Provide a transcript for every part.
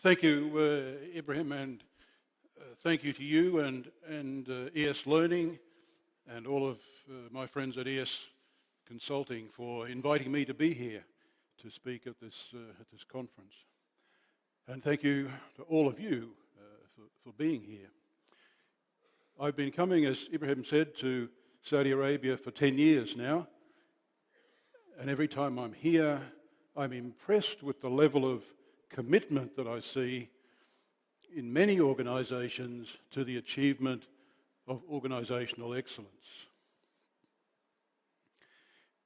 Thank you, Ibrahim, and thank you to you and ES Learning and all of my friends at ES Consulting for inviting me to be here to speak at this conference. And thank you to all of you for being here. I've been coming, as Ibrahim said, to Saudi Arabia for 10 years now, and every time I'm here, I'm impressed with the level of commitment that I see in many organisations to the achievement of organisational excellence.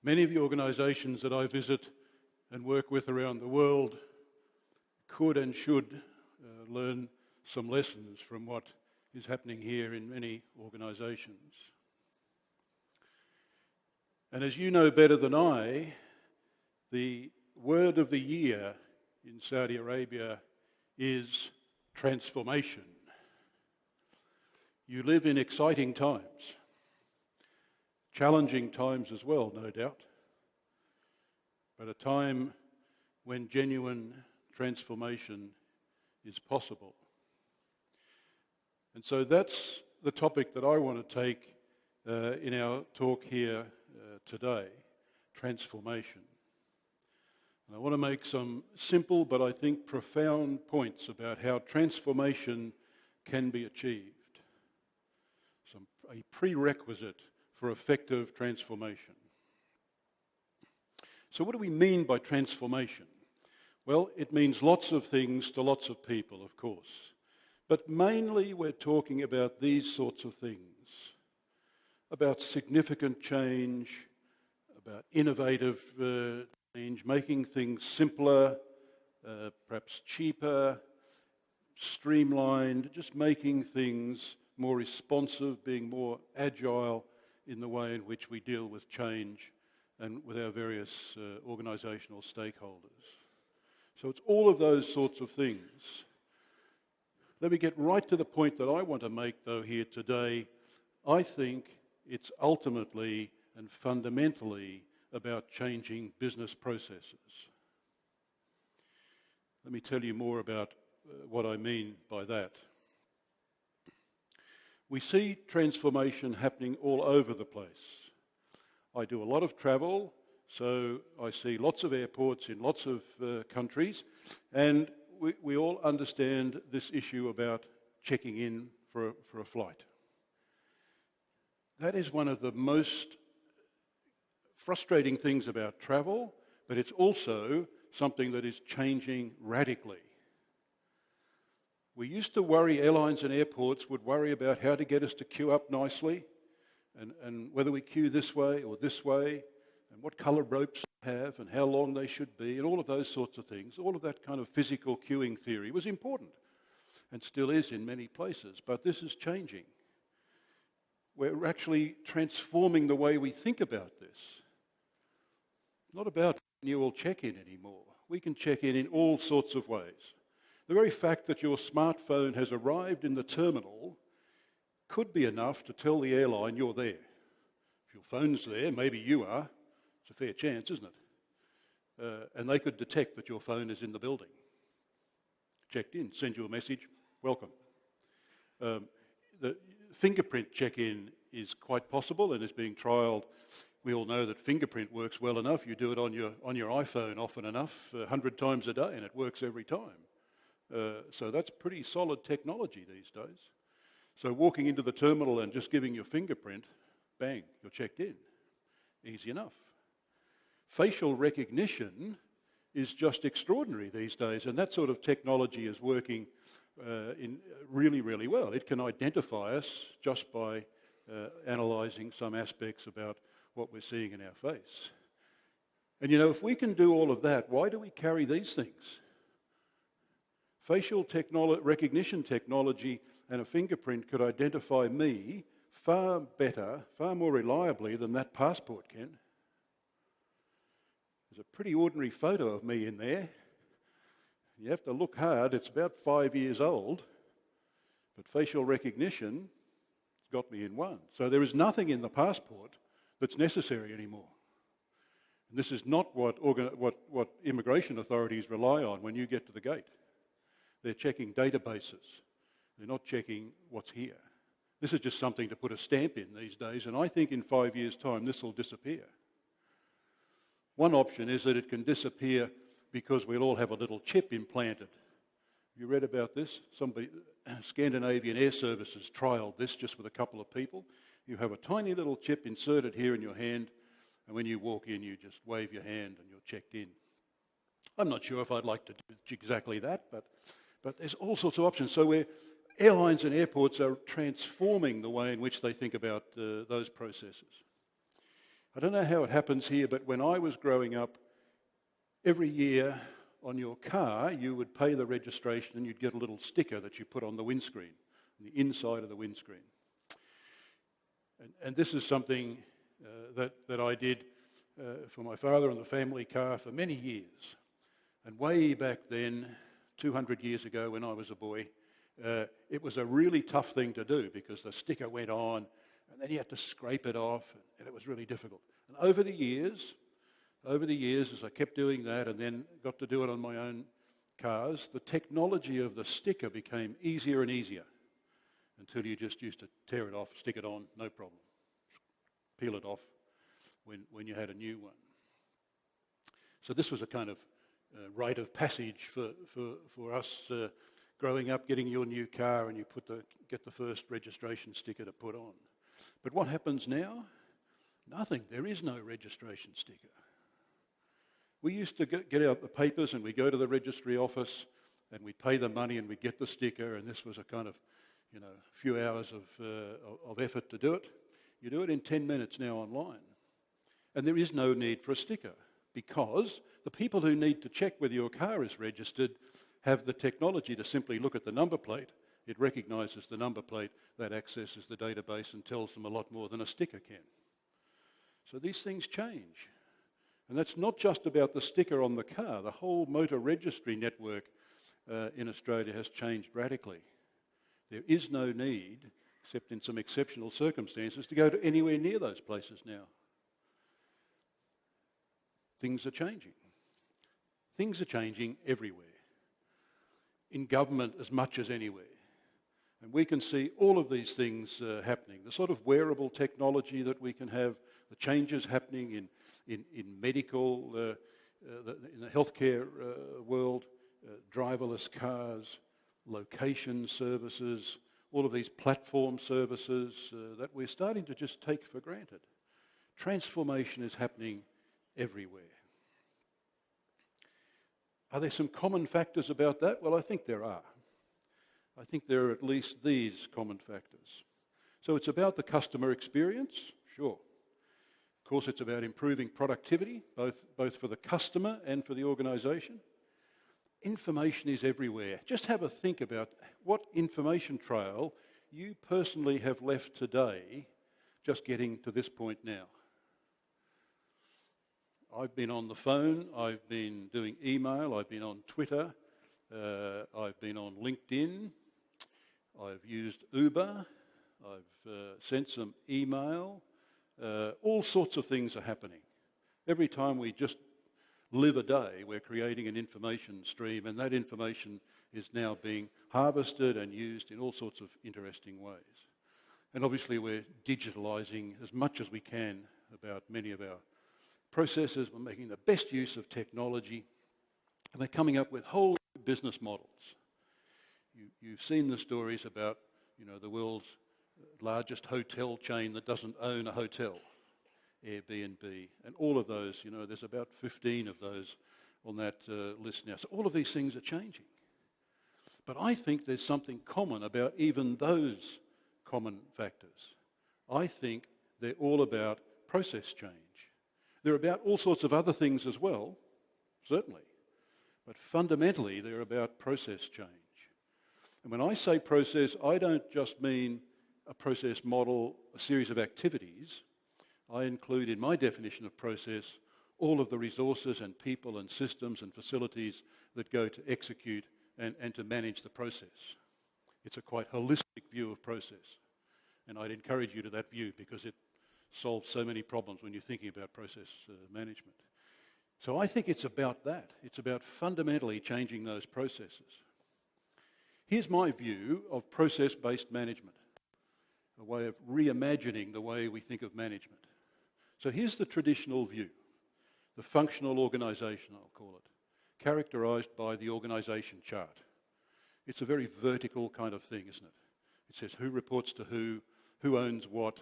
Many of the organisations that I visit and work with around the world could and should learn some lessons from what is happening here in many organisations. And as you know better than I, the word of the year in Saudi Arabia is transformation. You live in exciting times, challenging times as well, no doubt, but a time when genuine transformation is possible. And so that's the topic that I want to take in our talk here today, transformation. And I want to make some simple but I think profound points about how transformation can be achieved. A prerequisite for effective transformation. So what do we mean by transformation? Well, it means lots of things to lots of people, of course. But mainly we're talking about these sorts of things. About significant change, about innovative change, making things simpler, perhaps cheaper, streamlined, just making things more responsive, being more agile in the way in which we deal with change and with our various organisational stakeholders. So it's all of those sorts of things. Let me get right to the point that I want to make, though, here today. I think it's ultimately and fundamentally about changing business processes. Let me tell you more about what I mean by that. We see transformation happening all over the place. I do a lot of travel, so I see lots of airports in lots of countries, and we all understand this issue about checking in for a flight. That is one of the most frustrating things about travel, but it's also something that is changing radically. We used to worry, airlines and airports would worry about how to get us to queue up nicely and whether we queue this way or this way and what colour ropes they have and how long they should be and all of those sorts of things. All of that kind of physical queuing theory was important and still is in many places, but this is changing. We're actually transforming the way we think about this. It's not about manual check-in anymore. We can check in all sorts of ways. The very fact that your smartphone has arrived in the terminal could be enough to tell the airline you're there. If your phone's there, maybe you are. It's a fair chance, isn't it? And they could detect that your phone is in the building. Checked in, send you a message, welcome. The fingerprint check-in is quite possible and is being trialled. We all know that fingerprint works well enough. You do it on your iPhone often enough, 100 times a day, and it works every time. So that's pretty solid technology these days. So walking into the terminal and just giving your fingerprint, bang, you're checked in. Easy enough. Facial recognition is just extraordinary these days, and that sort of technology is working in really, really well. It can identify us just by analysing some aspects about what we're seeing in our face. And you know, if we can do all of that, why do we carry these things? Facial recognition technology and a fingerprint could identify me far better, far more reliably than that passport can. There's a pretty ordinary photo of me in there. You have to look hard. It's about 5 years old, but facial recognition has got me in one. So there is nothing in the passport that's necessary anymore. And this is not what immigration authorities rely on when you get to the gate. They're checking databases. They're not checking what's here. This is just something to put a stamp in these days, and I think in 5 years' time this will disappear. One option is that it can disappear because we'll all have a little chip implanted. You read about this? Scandinavian Air Services trialled this just with a couple of people. You have a tiny little chip inserted here in your hand, and when you walk in, you just wave your hand and you're checked in. I'm not sure if I'd like to do exactly that, but there's all sorts of options. So airlines and airports are transforming the way in which they think about those processes. I don't know how it happens here, but when I was growing up, every year on your car, you would pay the registration and you'd get a little sticker that you put on the windscreen, on the inside of the windscreen. And this is something that I did for my father and the family car for many years. And way back then, 200 years ago when I was a boy, it was a really tough thing to do because the sticker went on and then you had to scrape it off, and it was really difficult. And over the years, as I kept doing that and then got to do it on my own cars, the technology of the sticker became easier and easier until you just used to tear it off, stick it on, no problem. Peel it off when you had a new one. So this was a kind of rite of passage for us growing up, getting your new car, and you get the first registration sticker to put on. But what happens now? Nothing. There is no registration sticker. We used to get out the papers and we go to the registry office and we pay the money and we get the sticker, and this was a kind of, few hours of effort to do it. You do it in 10 minutes now online. And there is no need for a sticker because the people who need to check whether your car is registered have the technology to simply look at the number plate. It recognises the number plate, that accesses the database and tells them a lot more than a sticker can. So these things change. And that's not just about the sticker on the car. The whole motor registry network in Australia has changed radically. There is no need, except in some exceptional circumstances, to go to anywhere near those places now. Things are changing. Things are changing everywhere. In government as much as anywhere. And we can see all of these things happening. The sort of wearable technology that we can have, the changes happening in medical, in the healthcare world, driverless cars, location services, all of these platform services that we're starting to just take for granted. Transformation is happening everywhere. Are there some common factors about that? Well, I think there are. I think there are at least these common factors. So it's about the customer experience, sure. Of course, it's about improving productivity, both for the customer and for the organisation. Information is everywhere. Just have a think about what information trail you personally have left today just getting to this point now. I've been on the phone, I've been doing email, I've been on Twitter, I've been on LinkedIn, I've used Uber, I've sent some email. All sorts of things are happening. Every time we just live a day, we're creating an information stream, and that information is now being harvested and used in all sorts of interesting ways. And obviously we're digitalising as much as we can about many of our processes. We're making the best use of technology, and we're coming up with whole business models. You've seen the stories about, the world's largest hotel chain that doesn't own a hotel, Airbnb, and all of those, there's about 15 of those on that list now. So all of these things are changing. But I think there's something common about even those common factors. I think they're all about process change. They're about all sorts of other things as well, certainly. But fundamentally, they're about process change. And when I say process, I don't just mean a process model, a series of activities. I include in my definition of process all of the resources and people and systems and facilities that go to execute and to manage the process. It's a quite holistic view of process. And I'd encourage you to that view because it solves so many problems when you're thinking about process management. So I think it's about that. It's about fundamentally changing those processes. Here's my view of process-based management, a way of reimagining the way we think of management. So here's the traditional view, the functional organisation, I'll call it, characterised by the organisation chart. It's a very vertical kind of thing, isn't it? It says who reports to who owns what,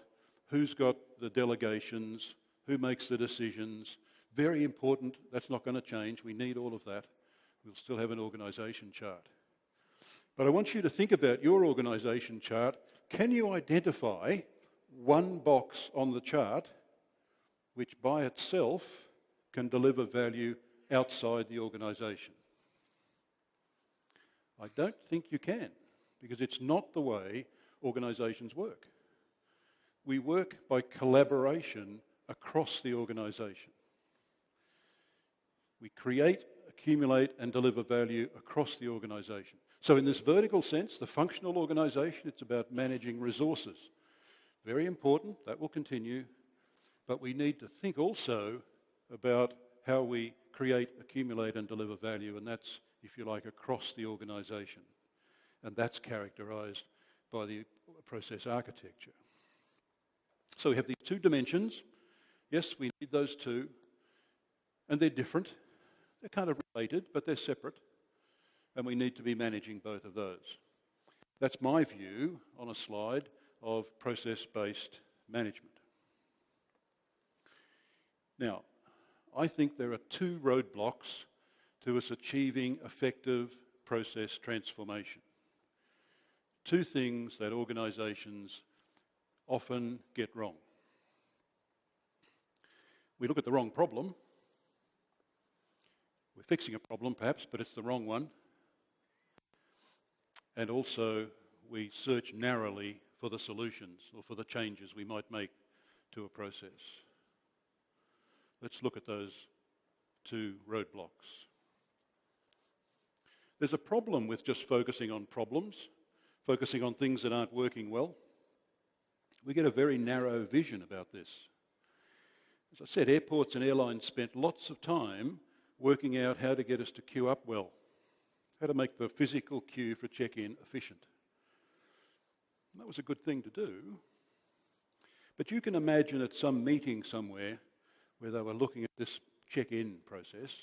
who's got the delegations, who makes the decisions. Very important, that's not going to change. We need all of that. We'll still have an organisation chart. But I want you to think about your organisation chart. Can you identify one box on the chart which by itself can deliver value outside the organisation? I don't think you can, because it's not the way organisations work. We work by collaboration across the organisation. We create, accumulate and deliver value across the organisation. So in this vertical sense, the functional organisation, it's about managing resources. Very important, that will continue, but we need to think also about how we create, accumulate and deliver value, and that's, if you like, across the organisation. And that's characterised by the process architecture. So we have these two dimensions. Yes, we need those two, and they're different. They're kind of related, but they're separate, and we need to be managing both of those. That's my view on a slide of process-based management. Now, I think there are two roadblocks to us achieving effective process transformation. Two things that organisations often get wrong. We look at the wrong problem. We're fixing a problem perhaps, but it's the wrong one. And also we search narrowly for the solutions or for the changes we might make to a process. Let's look at those two roadblocks. There's a problem with just focusing on problems, focusing on things that aren't working well. We get a very narrow vision about this. As I said, airports and airlines spent lots of time working out how to get us to queue up well, how to make the physical queue for check-in efficient. And that was a good thing to do. But you can imagine at some meeting somewhere where they were looking at this check-in process,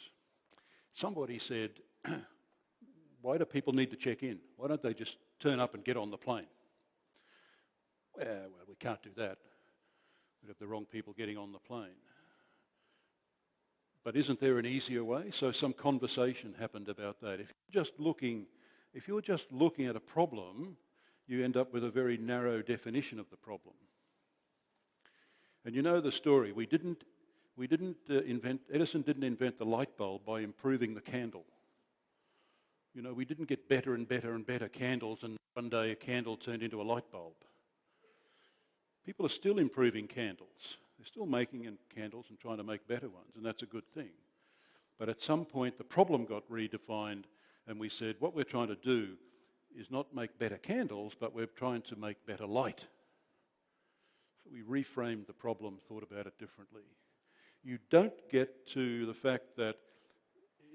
somebody said, why do people need to check in? Why don't they just turn up and get on the plane? Well, we can't do that. We'd have the wrong people getting on the plane. But isn't there an easier way? So some conversation happened about that. If you're just looking at a problem, you end up with a very narrow definition of the problem. And you know the story. Edison didn't invent the light bulb by improving the candle. You know, we didn't get better and better and better candles, and one day a candle turned into a light bulb. People are still improving candles. They're still making candles and trying to make better ones, and that's a good thing. But at some point, the problem got redefined, and we said, what we're trying to do is not make better candles, but we're trying to make better light. So we reframed the problem, thought about it differently. You don't get to the fact that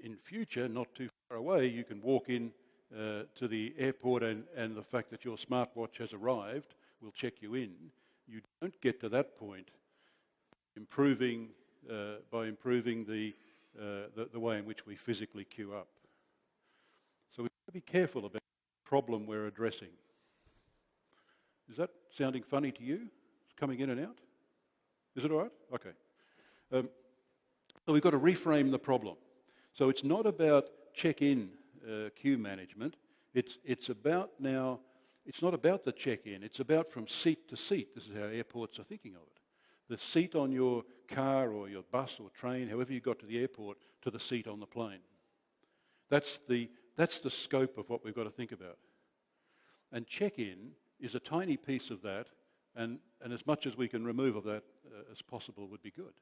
in future, not too far away, you can walk in to the airport and the fact that your smartwatch has arrived will check you in. You don't get to that point by improving the way in which we physically queue up. So we've got to be careful about the problem we're addressing. Is that sounding funny to you? It's coming in and out? Is it all right? Okay. So we've got to reframe the problem. So it's not about check-in queue management. It's about now. It's not about the check-in. It's about from seat to seat. This is how airports are thinking of it. The seat on your car or your bus or train, however you got to the airport, to the seat on the plane. That's the scope of what we've got to think about. And check-in is a tiny piece of that, and as much as we can remove of that as possible would be good.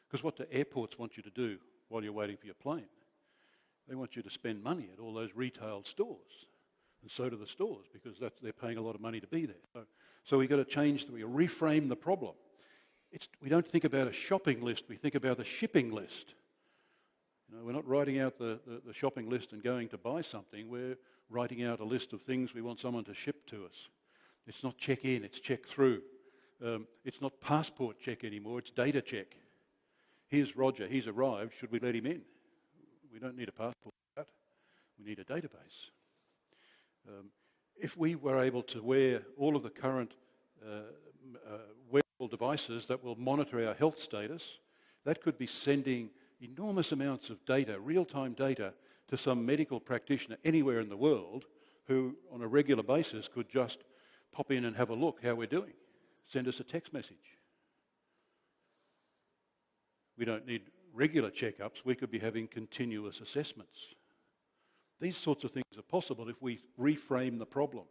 Because what do airports want you to do while you're waiting for your plane? They want you to spend money at all those retail stores. And so do the stores, because they're paying a lot of money to be there. So we've got to reframe the problem. We don't think about a shopping list, we think about a shipping list. You know, we're not writing out the shopping list and going to buy something. writing out a list of things we want someone to ship to us. It's not check in, it's check through. It's not passport check anymore, it's data check. Here's Roger, he's arrived, should we let him in? We don't need a passport for that, we need a database. If we were able to wear all of the current wearable devices that will monitor our health status, that could be sending enormous amounts of data, real-time data, to some medical practitioner anywhere in the world who, on a regular basis, could just pop in and have a look how we're doing. Send us a text message. We don't need regular checkups. We could be having continuous assessments. These sorts of things are possible if we reframe the problem.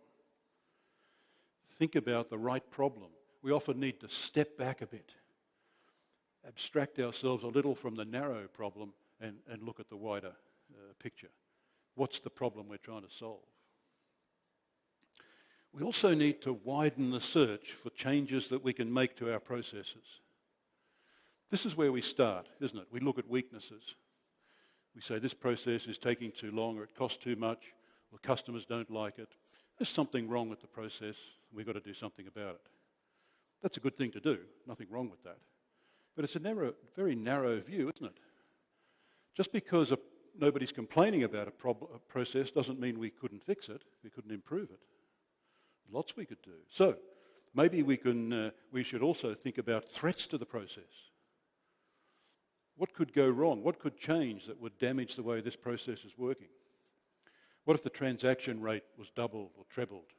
Think about the right problem. We often need to step back a bit, abstract ourselves a little from the narrow problem and look at the wider picture. What's the problem we're trying to solve? We also need to widen the search for changes that we can make to our processes. This is where we start, isn't it? We look at weaknesses. We say this process is taking too long, or it costs too much, or customers don't like it. There's something wrong with the process. We've got to do something about it. That's a good thing to do. Nothing wrong with that. But it's a very narrow view, isn't it? Just because nobody's complaining about a process doesn't mean we couldn't fix it, we couldn't improve it. Lots we could do. So maybe we should also think about threats to the process. What could go wrong? What could change that would damage the way this process is working? What if the transaction rate was doubled or trebled?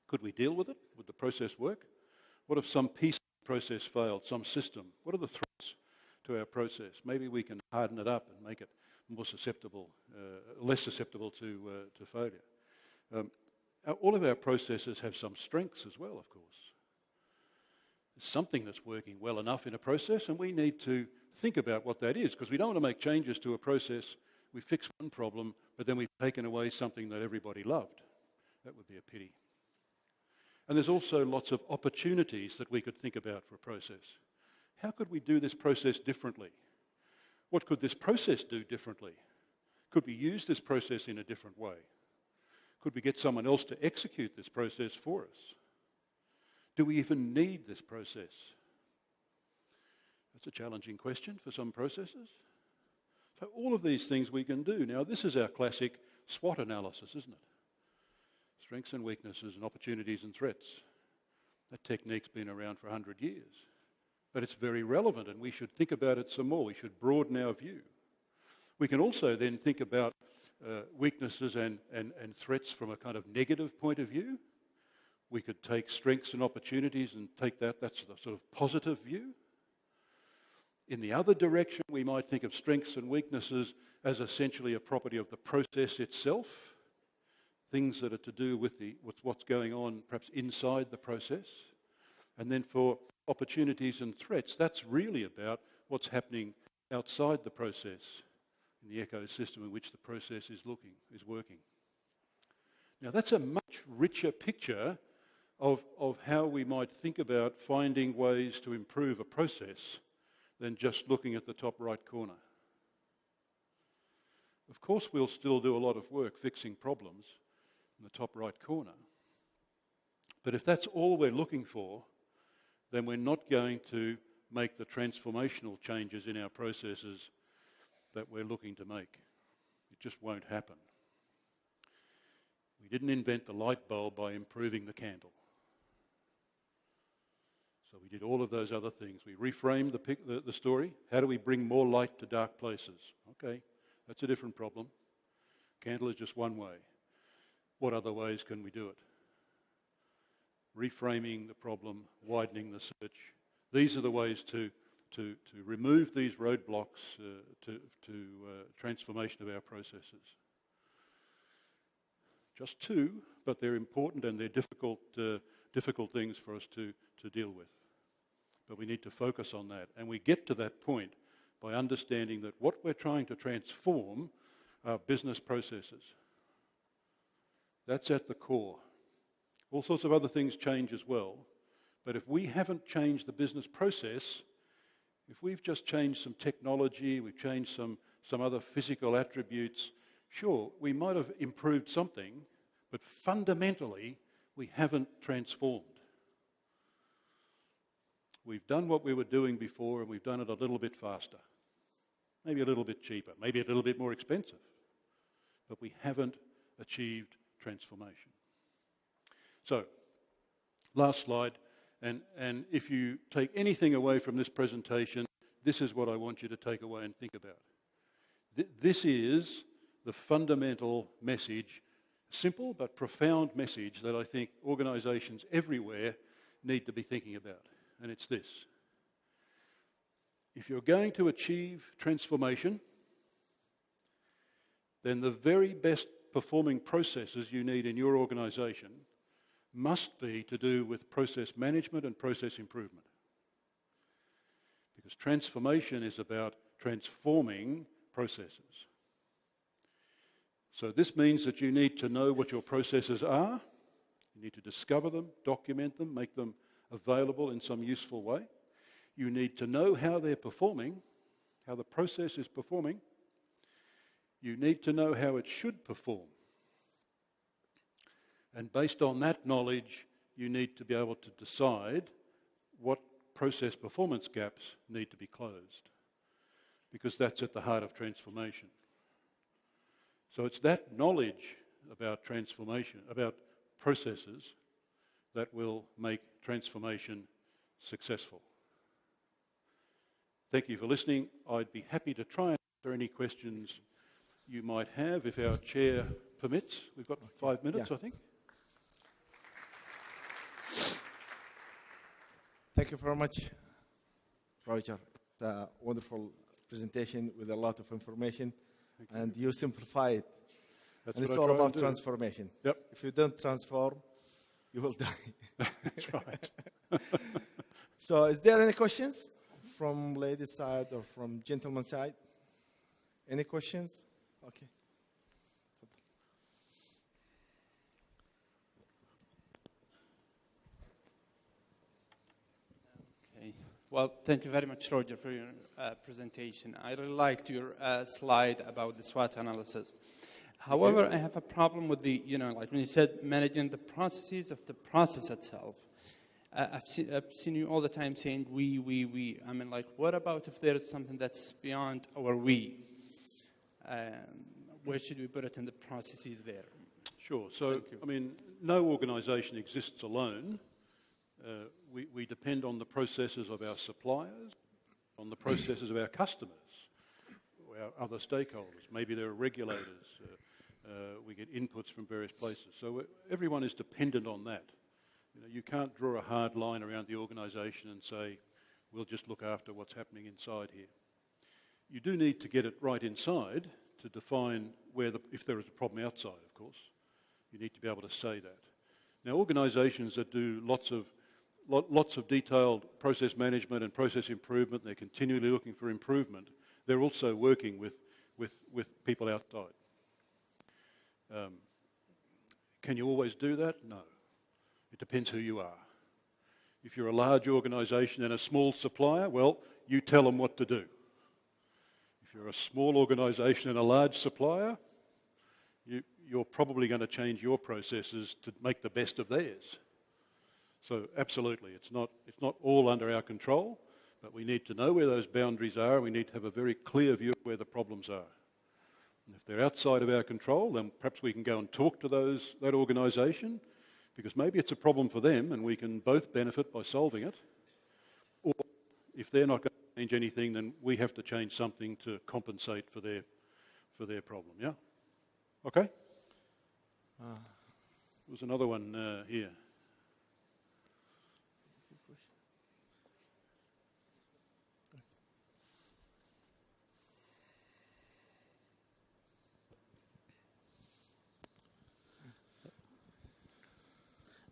Could we deal with it? Would the process work? What if some piece of the process failed, some system? What are the threats to our process? Maybe we can harden it up and make it more susceptible, less susceptible to failure. All of our processes have some strengths as well, of course. There's something that's working well enough in a process, and we need to think about what that is, because we don't want to make changes to a process. We fix one problem, but then we've taken away something that everybody loved. That would be a pity. And there's also lots of opportunities that we could think about for a process. How could we do this process differently? What could this process do differently? Could we use this process in a different way? Could we get someone else to execute this process for us? Do we even need this process? That's a challenging question for some processes. So all of these things we can do. Now, this is our classic SWOT analysis, isn't it? Strengths and weaknesses and opportunities and threats. That technique's been around for 100 years. But it's very relevant, and we should think about it some more. We should broaden our view. We can also then think about weaknesses and threats from a kind of negative point of view. We could take strengths and opportunities and take that's the sort of positive view. In the other direction, we might think of strengths and weaknesses as essentially a property of the process itself, things that are to do with what's going on perhaps inside the process. And then for opportunities and threats, that's really about what's happening outside the process, in the ecosystem in which the process is working. Now that's a much richer picture of how we might think about finding ways to improve a process than just looking at the top right corner. Of course, we'll still do a lot of work fixing problems in the top right corner. But if that's all we're looking for, then we're not going to make the transformational changes in our processes that we're looking to make. It just won't happen. We didn't invent the light bulb by improving the candle. So we did all of those other things. We reframed the story. How do we bring more light to dark places? Okay, that's a different problem. Candle is just one way. What other ways can we do it? Reframing the problem, widening the search. These are the ways to remove these roadblocks to transformation of our processes. Just two, but they're important and they're difficult things for us to deal with. But we need to focus on that. And we get to that point by understanding that what we're trying to transform are business processes. That's at the core. All sorts of other things change as well. But if we haven't changed the business process, if we've just changed some technology, we've changed some other physical attributes, Sure, we might have improved something, but fundamentally, we haven't transformed. We've done what we were doing before, and we've done it a little bit faster. Maybe a little bit cheaper, maybe a little bit more expensive. But we haven't achieved transformation. So, last slide, and if you take anything away from this presentation, this is what I want you to take away and think about. This is the fundamental message, simple but profound message that I think organisations everywhere need to be thinking about, and it's this. If you're going to achieve transformation, then the very best performing processes you need in your organisation must be to do with process management and process improvement. Because transformation is about transforming processes. So this means that you need to know what your processes are. You need to discover them, document them, make them available in some useful way. You need to know how they're performing, how the process is performing. You need to know how it should perform. And based on that knowledge, you need to be able to decide what process performance gaps need to be closed, because that's at the heart of transformation. So it's that knowledge about transformation, about processes, that will make transformation successful. Thank you for listening. I'd be happy to try and answer any questions you might have if our chair permits. We've got 5 minutes, I think. Thank you very much, Roger. A wonderful presentation with a lot of information, and you simplify it. That's and what it's I all try about and do. transformation. Yep. If you don't transform, you will die. That's right. So is there any questions from ladies' side or from gentleman's side? Any questions? Okay. Well, thank you very much, Roger, for your presentation. I really liked your slide about the SWOT analysis. However, I have a problem with the, like when you said managing the processes of the process itself. I've seen you all the time saying we. I mean, like, what about if there is something that's beyond our we? Where should we put it in the processes there? Sure. So, I mean, no organisation exists alone. We depend on the processes of our suppliers, on the processes of our customers, our other stakeholders. Maybe there are regulators. We get inputs from various places. So everyone is dependent on that. You can't draw a hard line around the organisation and say, we'll just look after what's happening inside here. You do need to get it right inside to define if there is a problem outside, of course. You need to be able to say that. Now, organisations that do lots of detailed process management and process improvement, they're continually looking for improvement, they're also working with people outside. Can you always do that? No. It depends who you are. If you're a large organisation and a small supplier, well, you tell them what to do. If you're a small organisation and a large supplier, you're probably going to change your processes to make the best of theirs. So absolutely, it's not all under our control, but we need to know where those boundaries are. We need to have a very clear view of where the problems are. And if they're outside of our control, then perhaps we can go and talk to that organisation, because maybe it's a problem for them and we can both benefit by solving it. Or if they're not going to change anything, then we have to change something to compensate for their problem. Yeah? Okay? There's another one here.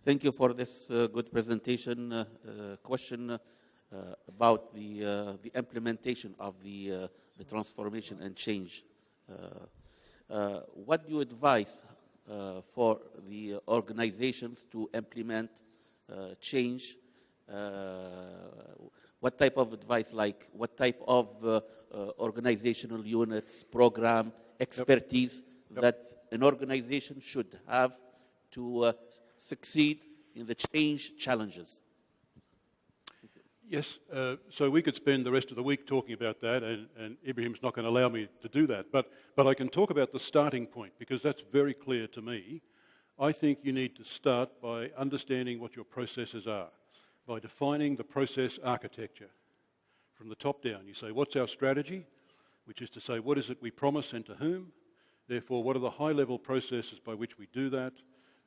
Thank you for this good presentation. Question about the implementation of the transformation and change. What do you advise for the organizations to implement change? What type of advice, like what type of organizational units, program, expertise that an organization should have to succeed in the change challenges? Yes, so we could spend the rest of the week talking about that, and Ibrahim's not going to allow me to do that. But I can talk about the starting point, because that's very clear to me. I think you need to start by understanding what your processes are, by defining the process architecture from the top down. You say, what's our strategy? Which is to say, what is it we promise and to whom? Therefore, what are the high-level processes by which we do that?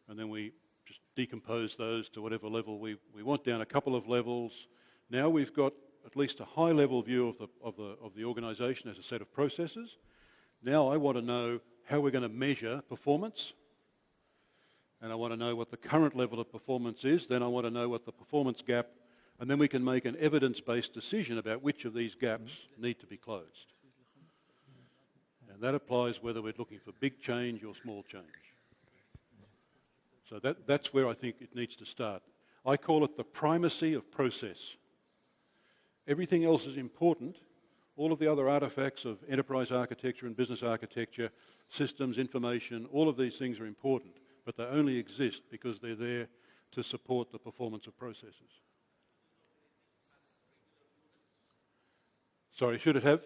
And then we just decompose those to whatever level we want, down a couple of levels. Now we've got at least a high-level view of the organisation as a set of processes. Now I want to know how we're going to measure performance, and I want to know what the current level of performance is. Then I want to know what the performance gap, and then we can make an evidence-based decision about which of these gaps need to be closed. And that applies whether we're looking for big change or small change. So that's where I think it needs to start. I call it the primacy of process. Everything else is important. All of the other artifacts of enterprise architecture and business architecture, systems, information, all of these things are important, but they only exist because they're there to support the performance of processes. Sorry, should it have?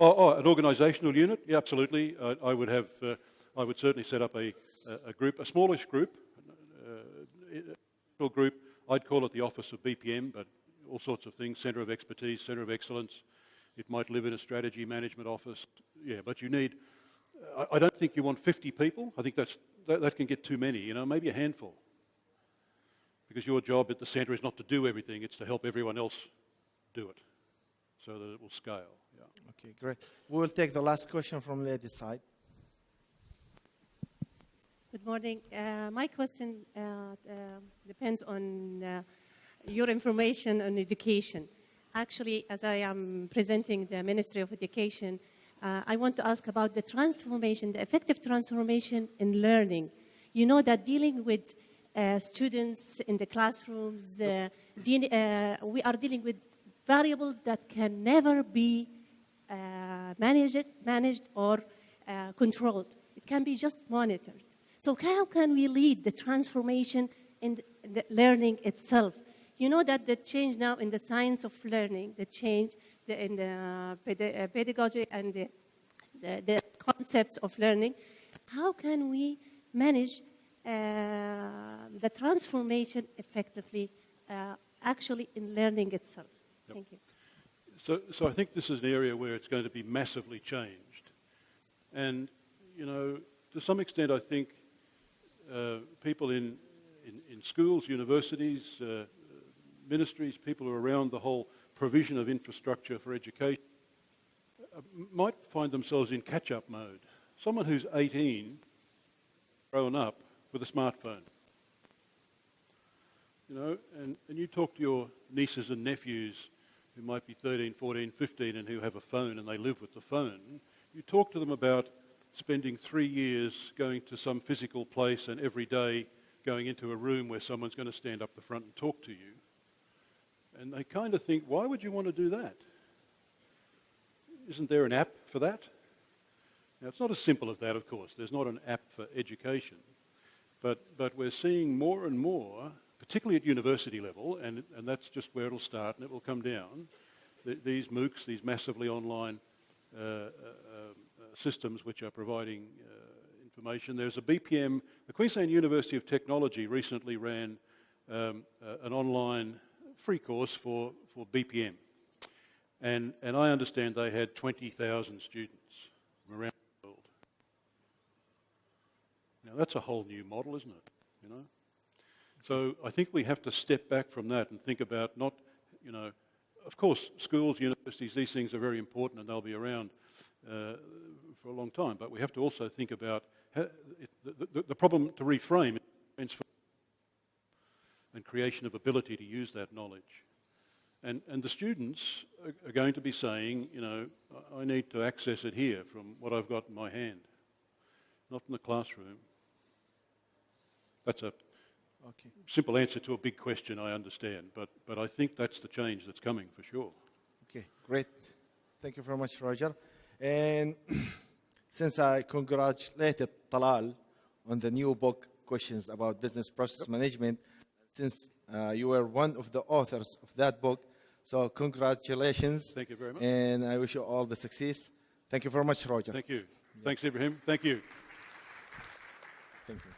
An organisational unit? Yeah, absolutely. I would certainly set up a group, a smallish group, group. I'd call it the Office of BPM, but all sorts of things, Centre of Expertise, Centre of Excellence. It might live in a strategy management office. Yeah, but you need, I don't think you want 50 people. I think that can get too many, maybe a handful. Because your job at the centre is not to do everything, it's to help everyone else do it so that it will scale. Yeah. Okay, great. We will take the last question from the ladies' side. Good morning. My question depends on your information on education. Actually, as I am presenting the Ministry of Education, I want to ask about the transformation, the effective transformation in learning. You know that dealing with students in the classrooms, we are dealing with variables that can never be managed or controlled. It can be just monitored. So how can we lead the transformation in the learning itself? You know that the change now in the science of learning, the change in the pedagogy and the concepts of learning, how can we manage the transformation effectively actually in learning itself? Yep. Thank you. So I think this is an area where it's going to be massively changed. And, to some extent, I think people in schools, universities, ministries, people who are around the whole provision of infrastructure for education might find themselves in catch-up mode. Someone who's 18, grown up with a smartphone, and you talk to your nieces and nephews who might be 13, 14, 15 and who have a phone and they live with the phone, you talk to them about spending 3 years going to some physical place and every day going into a room where someone's going to stand up the front and talk to you. And they kind of think, why would you want to do that? Isn't there an app for that? Now, it's not as simple as that, of course. There's not an app for education. But we're seeing more and more, particularly at university level, and that's just where it'll start and it will come down, these MOOCs, these massively online systems which are providing information. There's a BPM, the Queensland University of Technology recently ran an online free course for BPM. And I understand they had 20,000 students from around the world. Now that's a whole new model, isn't it? So I think we have to step back from that and think about not, of course, schools, universities, these things are very important and they'll be around for a long time. But we have to also think about the problem to reframe is transfer and creation of ability to use that knowledge. And the students are going to be saying, I need to access it here from what I've got in my hand, not in the classroom. That's a simple answer to a big question, I understand, but I think that's the change that's coming for sure. Okay, great. Thank you very much, Roger. And since I congratulated Talal on the new book, Questions About Business Process Management, since you were one of the authors of that book, so congratulations. Thank you very much. And I wish you all the success. Thank you very much, Roger. Thank you. Thanks, Ibrahim. Thank you. Thank you.